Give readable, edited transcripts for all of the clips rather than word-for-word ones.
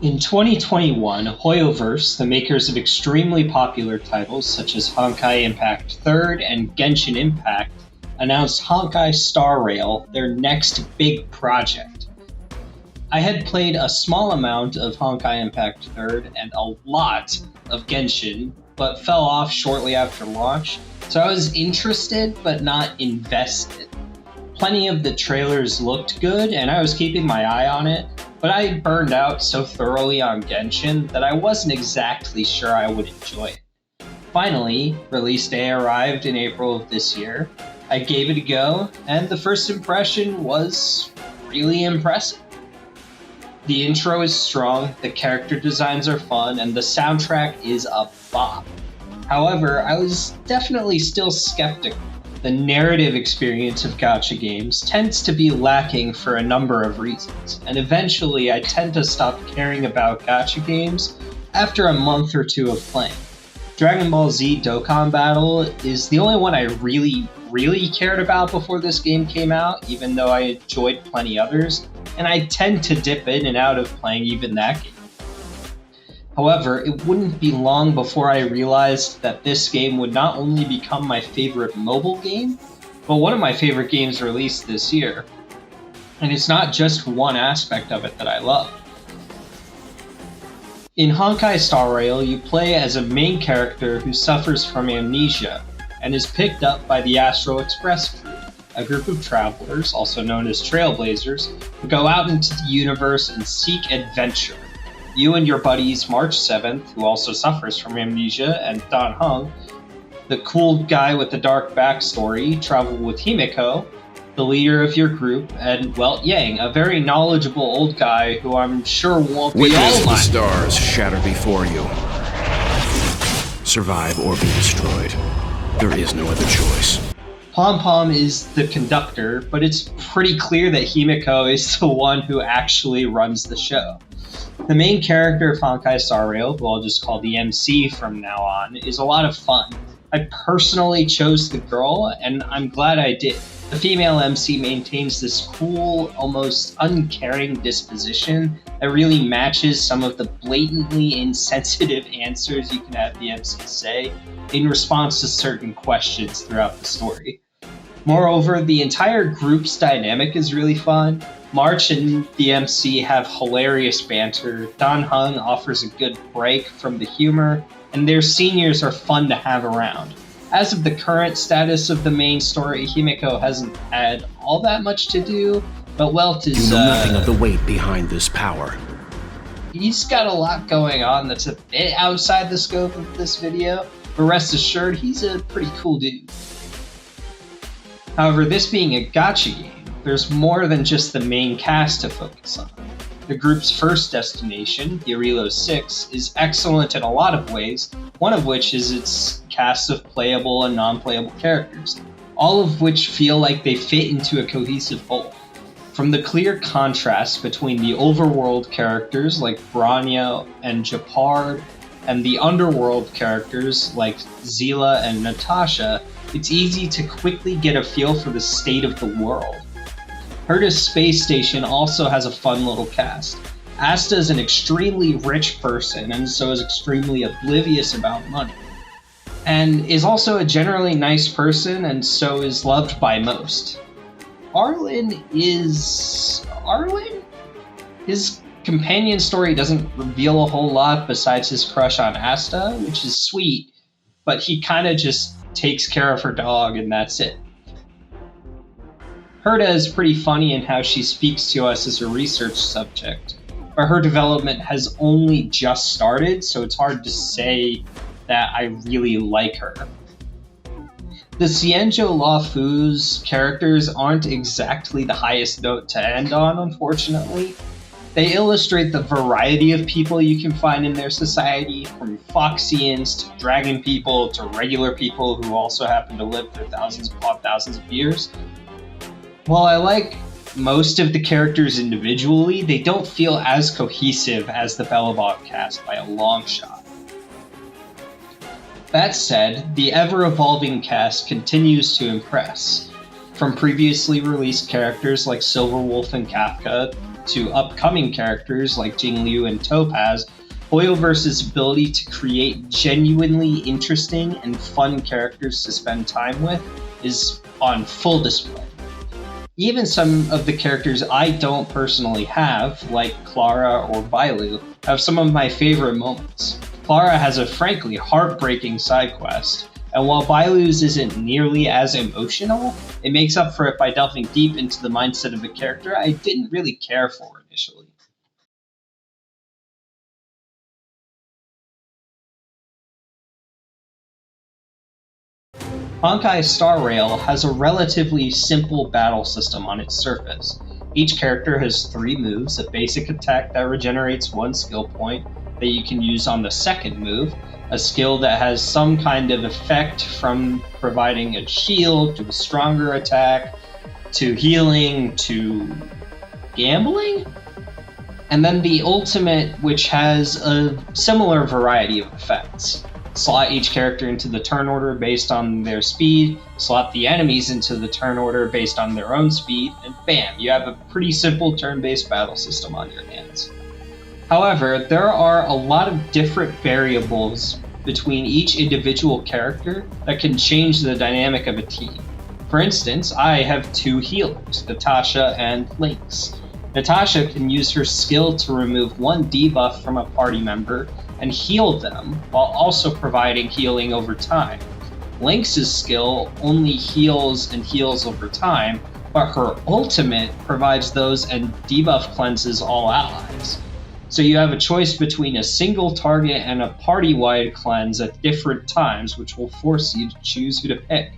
In 2021, Hoyoverse, the makers of extremely popular titles such as Honkai Impact 3rd and Genshin Impact, announced Honkai Star Rail, their next big project. I had played a small amount of Honkai Impact 3rd and a lot of Genshin, but fell off shortly after launch, so I was interested but not invested. Plenty of the trailers looked good, and I was keeping my eye on it, but I burned out so thoroughly on Genshin that I wasn't exactly sure I would enjoy it. Finally, release day arrived in April of this year. I gave it a go, and the first impression was really impressive. The intro is strong, the character designs are fun, and the soundtrack is a bop. However, I was definitely still skeptical. The narrative experience of gacha games tends to be lacking for a number of reasons, and eventually I tend to stop caring about gacha games after a month or two of playing. Dragon Ball Z Dokkan Battle is the only one I really cared about before this game came out, even though I enjoyed plenty others, and I tend to dip in and out of playing even that game. However, it wouldn't be long before I realized that this game would not only become my favorite mobile game, but one of my favorite games released this year. And it's not just one aspect of it that I love. In Honkai Star Rail, you play as a main character who suffers from amnesia and is picked up by the Astral Express crew, a group of travelers, also known as trailblazers, who go out into the universe and seek adventure. You and your buddies March 7th, who also suffers from amnesia, and Dan Heng, the cool guy with the dark backstory, travel with Himeko, the leader of your group, and, well, Yang, a very knowledgeable old guy who I'm sure won't be all Witness the mine. stars shatter before you. Survive or be destroyed. There is no other choice. Pom Pom is the conductor, but it's pretty clear that Himeko is the one who actually runs the show. The main character of Honkai Star Rail, who I'll just call the MC from now on, is a lot of fun. I personally chose the girl, and I'm glad I did. The female MC maintains this cool, almost uncaring disposition that really matches some of the blatantly insensitive answers you can have the MC say in response to certain questions throughout the story. Moreover, the entire group's dynamic is really fun. March and the MC have hilarious banter, Dan Heng offers a good break from the humor, and their seniors are fun to have around. As of the current status of the main story, Himeko hasn't had all that much to do, but Welt is, You know nothing of the weight behind this power. He's got a lot going on that's a bit outside the scope of this video, but rest assured, he's a pretty cool dude. However, this being a gacha game, there's more than just the main cast to focus on. The group's first destination, the Arilo 6, is excellent in a lot of ways, one of which is its cast of playable and non-playable characters, all of which feel like they fit into a cohesive whole. From the clear contrast between the overworld characters like Branya and Japard, and the underworld characters like Zila and Natasha, it's easy to quickly get a feel for the state of the world. Herta's space station also has a fun little cast. Asta is an extremely rich person and so is extremely oblivious about money. And is also a generally nice person and so is loved by most. Arlen is... Arlen? His companion story doesn't reveal a whole lot besides his crush on Asta, which is sweet, but he kinda just takes care of her dog and that's it. Herta is pretty funny in how she speaks to us as a research subject, but her development has only just started, so it's hard to say that I really like her. The Xianzhou Lafu's characters aren't exactly the highest note to end on, unfortunately. They illustrate the variety of people you can find in their society, from Foxians to dragon people to regular people who also happen to live for thousands upon thousands of years. While I like most of the characters individually, they don't feel as cohesive as the Bellabog cast by a long shot. That said, the ever-evolving cast continues to impress. From previously released characters like Silverwolf and Kafka to upcoming characters like Jingliu and Topaz, Hoyoverse's ability to create genuinely interesting and fun characters to spend time with is on full display. Even some of the characters I don't personally have, like Clara or Bailu, have some of my favorite moments. Clara has a frankly heartbreaking side quest, and while Bailu's isn't nearly as emotional, it makes up for it by delving deep into the mindset of a character I didn't really care for initially. Honkai Star Rail has a relatively simple battle system on its surface. Each character has 3 moves, a basic attack that regenerates 1 skill point that you can use on the second move, a skill that has some kind of effect from providing a shield to a stronger attack, to healing, to gambling, and then the ultimate, which has a similar variety of effects. Slot each character into the turn order based on their speed, slot the enemies into the turn order based on their own speed, and bam, you have a pretty simple turn-based battle system on your hands. However, there are a lot of different variables between each individual character that can change the dynamic of a team. For instance, I have 2 healers, Natasha and Lynx. Natasha can use her skill to remove 1 debuff from a party member and heal them, while also providing healing over time. Lynx's skill only heals and heals over time, but her ultimate provides those and debuff cleanses all allies. So you have a choice between a single target and a party-wide cleanse at different times, which will force you to choose who to pick.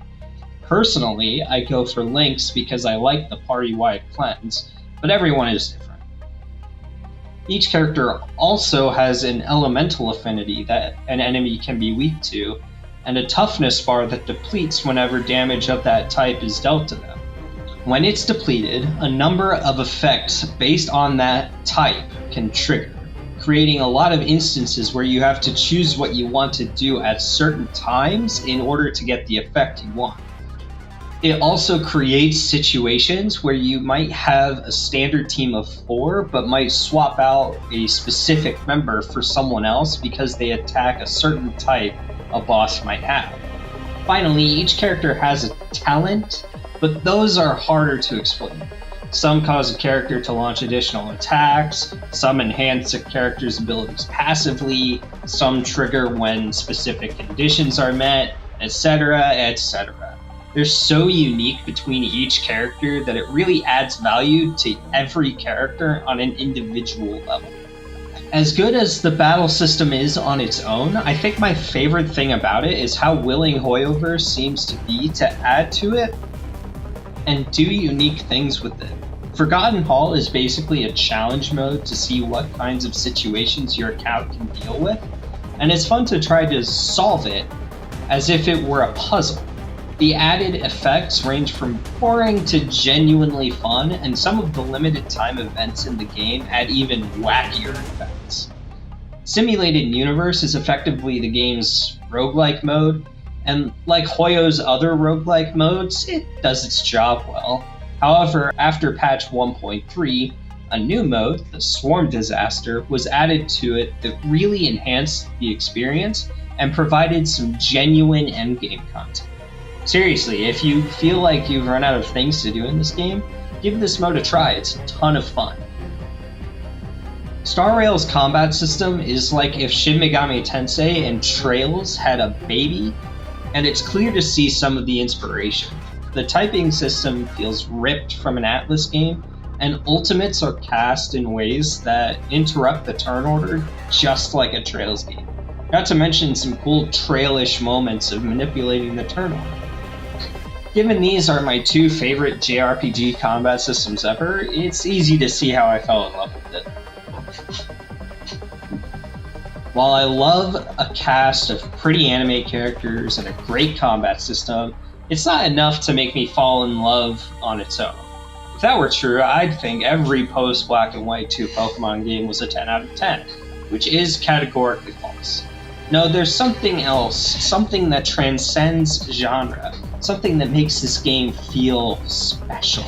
Personally, I go for Lynx because I like the party-wide cleanse, but everyone is different. Each character also has an elemental affinity that an enemy can be weak to, and a toughness bar that depletes whenever damage of that type is dealt to them. When it's depleted, a number of effects based on that type can trigger, creating a lot of instances where you have to choose what you want to do at certain times in order to get the effect you want. It also creates situations where you might have a standard team of 4, but might swap out a specific member for someone else because they attack a certain type a boss might have. Finally, each character has a talent, but those are harder to explain. Some cause a character to launch additional attacks, some enhance a character's abilities passively, some trigger when specific conditions are met, etc., etc. They're so unique between each character that it really adds value to every character on an individual level. As good as the battle system is on its own, I think my favorite thing about it is how willing Hoyoverse seems to be to add to it and do unique things with it. Forgotten Hall is basically a challenge mode to see what kinds of situations your account can deal with, and it's fun to try to solve it as if it were a puzzle. The added effects range from boring to genuinely fun, and some of the limited time events in the game add even wackier effects. Simulated Universe is effectively the game's roguelike mode, and like Hoyo's other roguelike modes, it does its job well. However, after patch 1.3, a new mode, the Swarm Disaster, was added to it that really enhanced the experience and provided some genuine endgame content. Seriously, if you feel like you've run out of things to do in this game, give this mode a try, it's a ton of fun. Star Rail's combat system is like if Shin Megami Tensei and Trails had a baby, and it's clear to see some of the inspiration. The typing system feels ripped from an Atlas game, and ultimates are cast in ways that interrupt the turn order just like a Trails game. Not to mention some cool Trail-ish moments of manipulating the turn order. Given these are my 2 favorite JRPG combat systems ever, it's easy to see how I fell in love with it. While I love a cast of pretty anime characters and a great combat system, it's not enough to make me fall in love on its own. If that were true, I'd think every post-Black and White 2 Pokemon game was a 10 out of 10, which is categorically false. No, there's something else, something that transcends genre, something that makes this game feel special.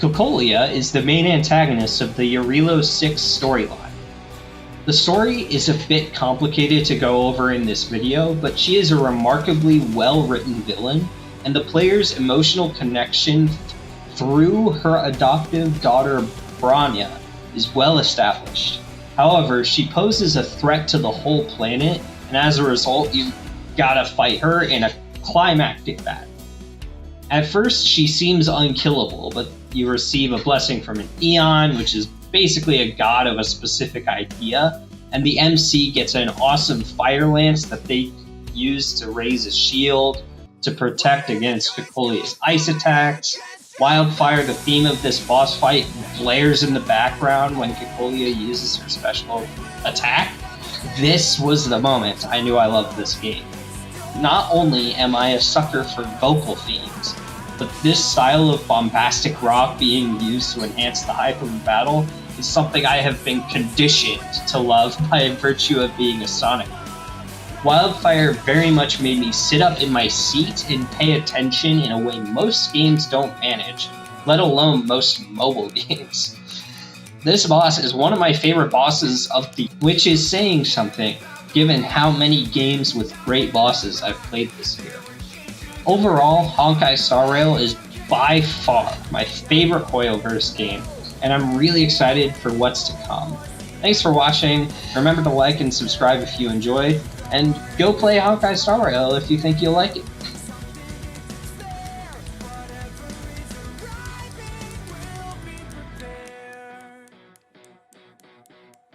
Cocolia is the main antagonist of the Yarilo 6 storyline. The story is a bit complicated to go over in this video, but she is a remarkably well-written villain, and the player's emotional connection through her adoptive daughter Branya is well established. However, she poses a threat to the whole planet, and as a result, you gotta fight her in a climactic battle. At first, she seems unkillable, but you receive a blessing from an Eon, which is basically a god of a specific idea, and the MC gets an awesome fire lance that they use to raise a shield to protect against Cocolia's ice attacks. Wildfire, the theme of this boss fight, blares in the background when Cocolia uses her special attack. This was the moment I knew I loved this game. Not only am I a sucker for vocal themes, but this style of bombastic rock being used to enhance the hype of a battle is something I have been conditioned to love by virtue of being a Sonic. Wildfire very much made me sit up in my seat and pay attention in a way most games don't manage, let alone most mobile games. This boss is one of my favorite bosses of the, which is saying something, given how many games with great bosses I've played this year. Overall, Honkai Star Rail is by far my favorite Hoyoverse game, and I'm really excited for what's to come. Thanks for watching, remember to like and subscribe if you enjoyed, and go play Honkai Star Rail if you think you'll like it.